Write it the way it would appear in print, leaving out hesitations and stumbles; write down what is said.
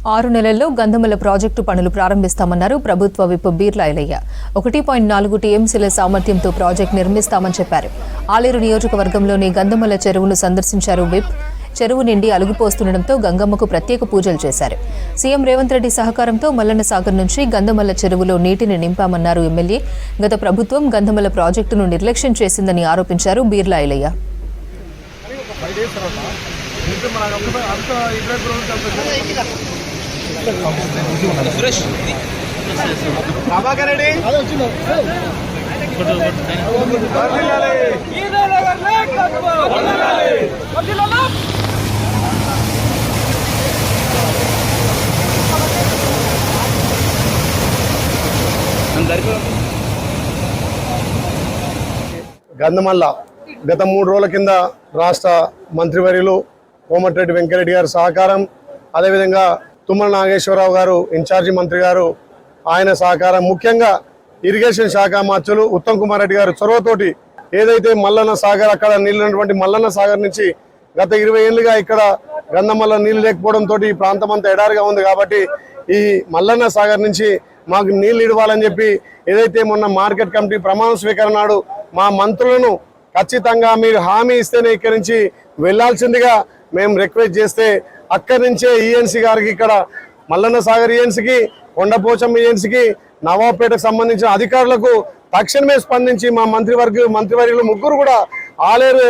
6 నెలల్లో గంధమల ప్రాజెక్టు పనులు ప్రారంభిస్తామన్నారు ప్రభుత్వ విప్ బీర్లా ఐలయ్య. 1.4 టీఎంసీల సామర్థ్యంతో ప్రాజెక్టు నిర్మిస్తామని చెప్పారు. ఆలేరు నియోజకవర్గంలోని గంధమల చెరువును సందర్శించారు విప్. చెరువు నిండి అలుగుపోస్తుండటంతో గంగమ్మకు ప్రత్యేక పూజలు చేశారు. సీఎం రేవంత్ రెడ్డి సహకారంతో మల్లన్న సాగర్ నుంచి గంధమల చెరువులో నీటిని నింపామన్నారు ఎమ్మెల్యే. గత ప్రభుత్వం గంధమల ప్రాజెక్టును నిర్లక్ష్యం చేసిందని ఆరోపించారు బీర్లా ఐలయ్య. గంధమల్ల గత 3 రోజుల కింద రాష్ట్ర మంత్రివర్యులు కోమటిరెడ్డి వెంకరెడ్డి గారి సహకారం, అదేవిధంగా తుమ్మల నాగేశ్వరరావు గారు ఇన్ఛార్జి మంత్రి గారు ఆయన సహకారం, ముఖ్యంగా ఇరిగేషన్ శాఖ మంత్రులు ఉత్తమ్ కుమార్ రెడ్డి గారు చొరవతోటి ఏదైతే మల్లన్న సాగర్ అక్కడ నీళ్ళున్నటువంటి మల్లన్న సాగర్ నుంచి గత 20 ఏళ్ళుగా ఇక్కడ గంధమల్ల నీళ్లు లేకపోవడంతో ఈ ప్రాంతం అంతా ఎడారిగా ఉంది. కాబట్టి ఈ మల్లన్న సాగర్ నుంచి మాకు నీళ్లు ఇవ్వాలని చెప్పి ఏదైతే మొన్న మార్కెట్ కమిటీ ప్రమాణ స్వీకరణ నాడు మా మంత్రులను ఖచ్చితంగా మీరు హామీ ఇస్తేనే ఇక్కడి నుంచి వెళ్లాల్సిందిగా మేము రిక్వెస్ట్ చేస్తే అక్కడి నుంచే ఈఎన్సీ గారికి ఇక్కడ మల్లన్న సాగర్ ఈఎన్సీకి, కొండపోచమ్మ ఈఎన్సీకి, నవాబ్పేటకు సంబంధించిన అధికారులకు తక్షణమే స్పందించి మా మంత్రివర్యులు ముగ్గురు కూడా ఆలేరు